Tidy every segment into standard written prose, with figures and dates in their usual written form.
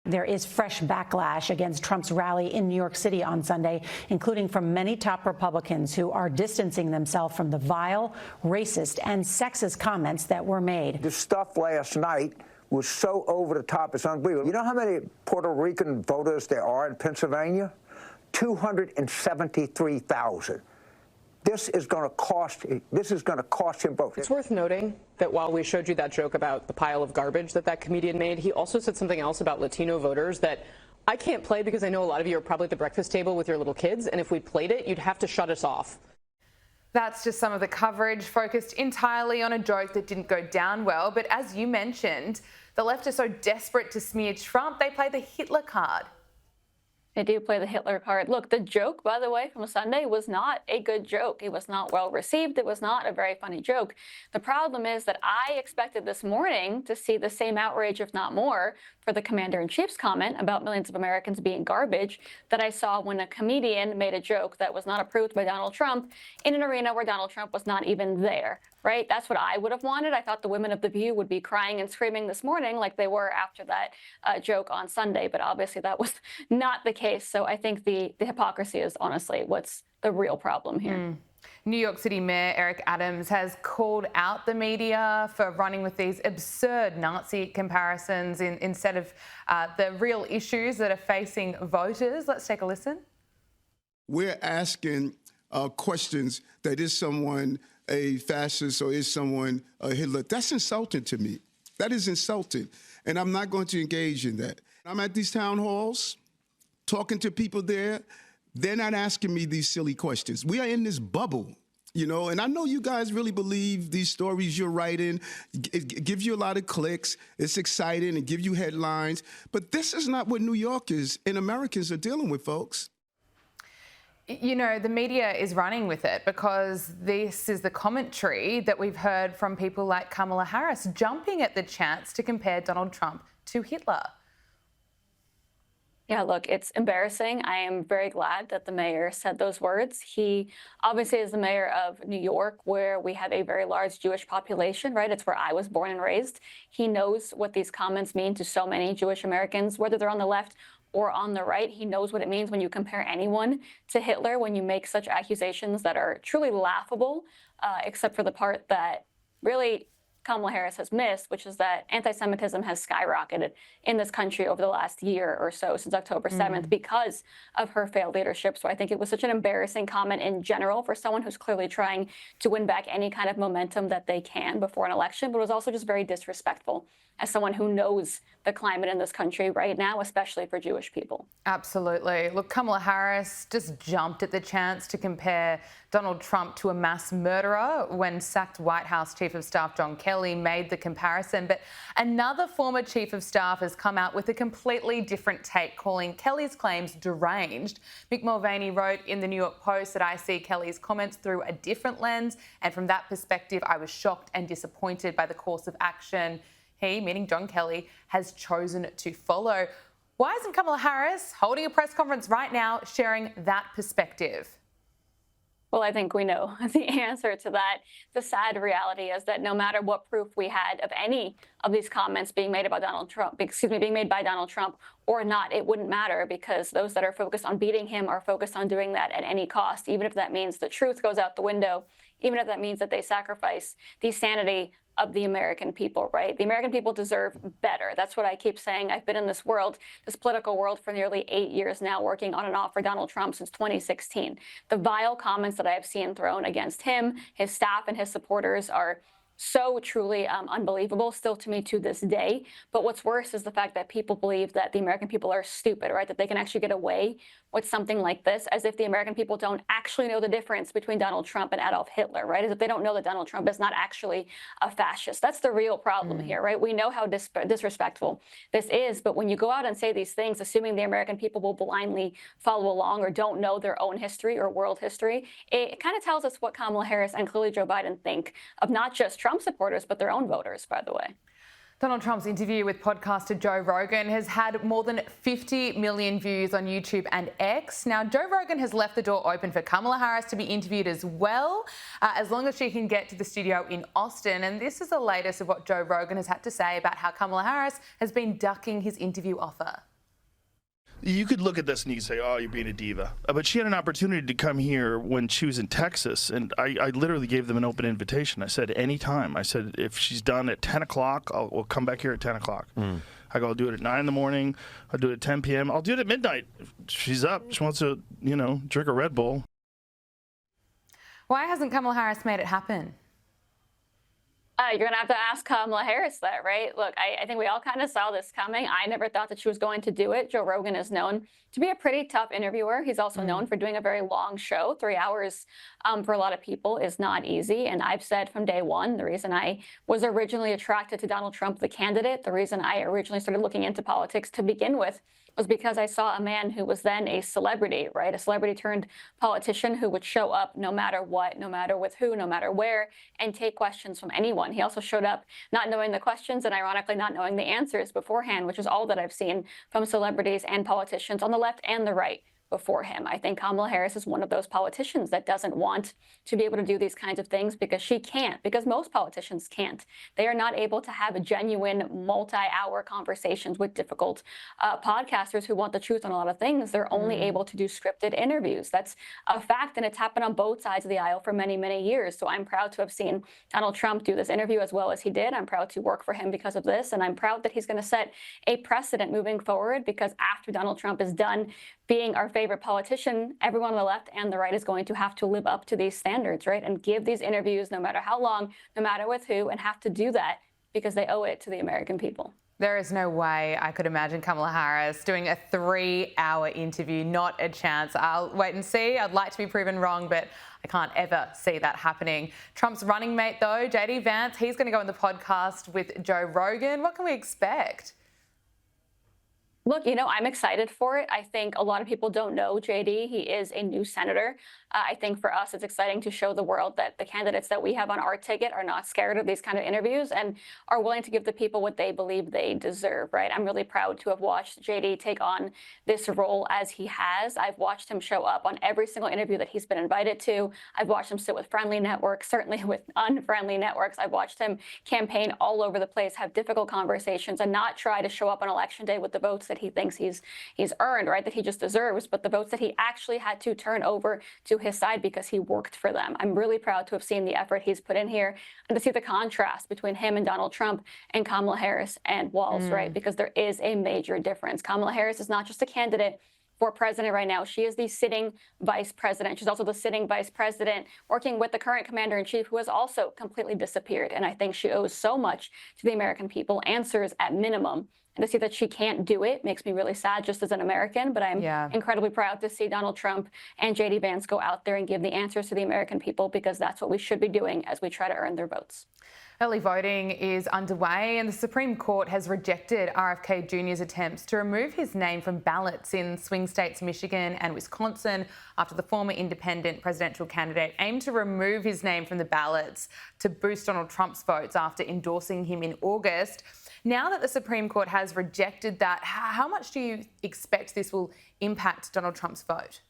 There is fresh backlash against Trump's rally in New York City on Sunday, including from many top Republicans who are distancing themselves from the vile, racist, and sexist comments that were made. The stuff last night was so over the top, it's unbelievable. You know how many Puerto Rican voters there are in Pennsylvania? 273,000. This is going to cost him votes. It's worth noting that while we showed you that joke about the pile of garbage that comedian made, he also said something else about Latino voters that I can't play because I know a lot of you are probably at the breakfast table with your little kids, and if we played it, you'd have to shut us off. That's just some of the coverage focused entirely on a joke that didn't go down well. But as you mentioned, the left are so desperate to smear Trump, they play the Hitler card. They do play the Hitler card. Look, the joke, by the way, from Sunday was not a good joke. It was not well received. It was not a very funny joke. The problem is that I expected this morning to see the same outrage, if not more, for the commander-in-chief's comment about millions of Americans being garbage that I saw when a comedian made a joke that was not approved by Donald Trump in an arena where Donald Trump was not even there, right? That's what I would have wanted. I thought the women of The View would be crying and screaming this morning like they were after that joke on Sunday, but obviously that was not the case. So I think the hypocrisy is honestly what's the real problem here. New York City Mayor Eric Adams has called out the media for running with these absurd Nazi comparisons instead of the real issues that are facing voters. Let's take a listen. We're asking questions that is someone a fascist or is someone a Hitler. That's insulting to me. That is insulting. And I'm not going to engage in that. I'm at these town halls, talking to people there. They're not asking me these silly questions. We are in this bubble, you know, and I know you guys really believe these stories you're writing. It gives you a lot of clicks. It's exciting and give you headlines. But this is not what New Yorkers and Americans are dealing with, folks. You know, the media is running with it because this is the commentary that we've heard from people like Kamala Harris jumping at the chance to compare Donald Trump to Hitler. Yeah, look, it's embarrassing. I am very glad that the mayor said those words. He obviously is the mayor of New York, where we have a very large Jewish population, right? It's where I was born and raised. He knows what these comments mean to so many Jewish Americans, whether they're on the left or on the right. He knows what it means when you compare anyone to Hitler, when you make such accusations that are truly laughable, except for the part that really Kamala Harris has missed, which is that anti-Semitism has skyrocketed in this country over the last year or so, since October 7th, because of her failed leadership. So I think it was such an embarrassing comment in general for someone who's clearly trying to win back any kind of momentum that they can before an election, but it was also just very disrespectful as someone who knows the climate in this country right now, especially for Jewish people. Absolutely. Look, Kamala Harris just jumped at the chance to compare Donald Trump to a mass murderer when sacked White House Chief of Staff John Kelly made the comparison. But another former Chief of Staff has come out with a completely different take, calling Kelly's claims deranged. Mick Mulvaney wrote in the New York Post that I see Kelly's comments through a different lens, and from that perspective, I was shocked and disappointed by the course of action he, meaning John Kelly, has chosen to follow. Why isn't Kamala Harris holding a press conference right now sharing that perspective? Well, I think we know the answer to that. The sad reality is that no matter what proof we had of any of these comments being made about Donald Trump, being made by Donald Trump or not, it wouldn't matter, because those that are focused on beating him are focused on doing that at any cost, even if that means the truth goes out the window, even if that means that they sacrifice the sanity of the American people, right? The American people deserve better. That's what I keep saying. I've been in this world, this political world, for nearly 8 years now, working on and off for Donald Trump since 2016. The vile comments that I have seen thrown against him, his staff, and his supporters are so truly unbelievable still to me to this day. But what's worse is the fact that people believe that the American people are stupid, right? That they can actually get away with something like this, as if the American people don't actually know the difference between Donald Trump and Adolf Hitler, right? As if they don't know that Donald Trump is not actually a fascist. That's the real problem here, right? We know how disrespectful this is, but when you go out and say these things, assuming the American people will blindly follow along or don't know their own history or world history, it kind of tells us what Kamala Harris and clearly Joe Biden think of not just Trump supporters, but their own voters, by the way. Donald Trump's interview with podcaster Joe Rogan has had more than 50 million views on YouTube and X. Now, Joe Rogan has left the door open for Kamala Harris to be interviewed as well, as long as she can get to the studio in Austin. And this is the latest of what Joe Rogan has had to say about how Kamala Harris has been ducking his interview offer. You could look at this and you say, oh, you're being a diva. But she had an opportunity to come here when she was in Texas, and I literally gave them an open invitation. I said, anytime. I said, if she's done at 10 o'clock, we'll come back here at 10 o'clock. I go, I'll do it at 9 in the morning. I'll do it at 10 p.m. I'll do it at midnight. If she's up. She wants to, drink a Red Bull. Why hasn't Kamala Harris made it happen? You're going to have to ask Kamala Harris that, right? Look, I think we all kind of saw this coming. I never thought that she was going to do it. Joe Rogan is known to be a pretty tough interviewer. He's also known for doing a very long show. 3 hours for a lot of people is not easy. And I've said from day one, the reason I was originally attracted to Donald Trump, the candidate, the reason I originally started looking into politics to begin with, was because I saw a man who was then a celebrity, right? A celebrity turned politician who would show up no matter what, no matter with who, no matter where, and take questions from anyone. He also showed up not knowing the questions and ironically not knowing the answers beforehand, which is all that I've seen from celebrities and politicians on the left and the right before him. I think Kamala Harris is one of those politicians that doesn't want to be able to do these kinds of things because she can't, because most politicians can't. They are not able to have genuine multi-hour conversations with difficult podcasters who want the truth on a lot of things. They're only able to do scripted interviews. That's a fact, and it's happened on both sides of the aisle for many, many years. So I'm proud to have seen Donald Trump do this interview as well as he did. I'm proud to work for him because of this, and I'm proud that he's going to set a precedent moving forward, because after Donald Trump is done being our favorite politician, everyone on the left and the right is going to have to live up to these standards, right? And give these interviews no matter how long, no matter with who, and have to do that because they owe it to the American people. There is no way I could imagine Kamala Harris doing a 3-hour interview. Not a chance. I'll wait and see. I'd like to be proven wrong, but I can't ever see that happening. Trump's running mate, though, JD Vance, he's going to go on the podcast with Joe Rogan. What can we expect? Look, I'm excited for it. I think a lot of people don't know JD. He is a new senator. I think for us, it's exciting to show the world that the candidates that we have on our ticket are not scared of these kind of interviews and are willing to give the people what they believe they deserve, right? I'm really proud to have watched JD take on this role as he has. I've watched him show up on every single interview that he's been invited to. I've watched him sit with friendly networks, certainly with unfriendly networks. I've watched him campaign all over the place, have difficult conversations, and not try to show up on election day with the votes that he thinks he's earned, right, that he just deserves, but the votes that he actually had to turn over to his side because he worked for them. I'm really proud to have seen the effort he's put in here and to see the contrast between him and Donald Trump and Kamala Harris and Walz, right, because there is a major difference. Kamala Harris is not just a candidate for president right now. She is the sitting vice president. She's also the sitting vice president working with the current commander-in-chief, who has also completely disappeared. And I think she owes so much to the American people, answers at minimum. And to see that she can't do it makes me really sad just as an American, but I'm incredibly proud to see Donald Trump and JD Vance go out there and give the answers to the American people, because that's what we should be doing as we try to earn their votes. Early voting is underway and the Supreme Court has rejected RFK Jr.'s attempts to remove his name from ballots in swing states Michigan and Wisconsin after the former independent presidential candidate aimed to remove his name from the ballots to boost Donald Trump's votes after endorsing him in August. Now that the Supreme Court has rejected that, how much do you expect this will impact Donald Trump's vote?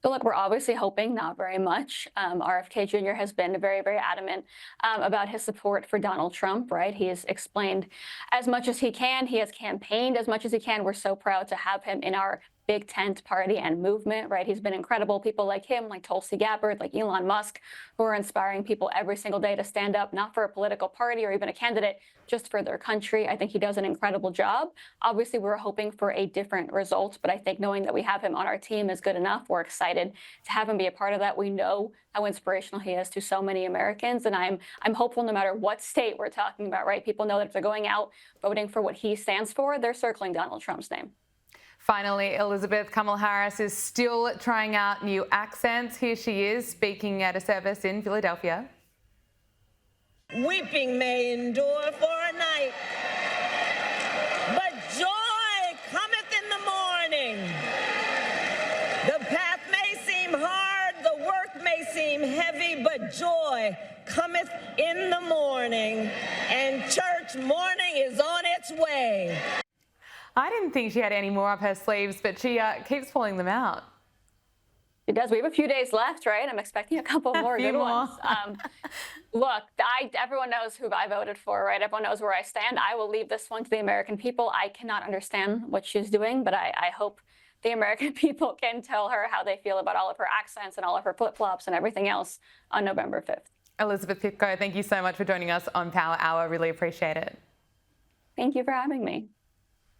So look, we're obviously hoping not very much. RFK Jr. has been very, very adamant about his support for Donald Trump, right? He has explained as much as he can. He has campaigned as much as he can. We're so proud to have him in our big tent party and movement, right? He's been incredible. People like him, like Tulsi Gabbard, like Elon Musk, who are inspiring people every single day to stand up, not for a political party or even a candidate, just for their country. I think he does an incredible job. Obviously, we're hoping for a different result, but I think knowing that we have him on our team is good enough. We're excited to have him be a part of that. We know how inspirational he is to so many Americans, and I'm hopeful no matter what state we're talking about, right? People know that if they're going out voting for what he stands for, they're circling Donald Trump's name. Finally, Elizabeth, Kamala Harris is still trying out new accents. Here she is speaking at a service in Philadelphia. Weeping may endure for a night, but joy cometh in the morning. The path may seem hard, the work may seem heavy, but joy cometh in the morning, and church morning is on its way. I didn't think she had any more up her sleeves, but she keeps pulling them out. It does. We have a few days left, right? I'm expecting a couple more few good more. ones. Look, everyone knows who I voted for, right? Everyone knows where I stand. I will leave this one to the American people. I cannot understand what she's doing, but I hope the American people can tell her how they feel about all of her accents and all of her flip-flops and everything else on November 5th. Elizabeth Pipko, thank you so much for joining us on Power Hour. Really appreciate it. Thank you for having me.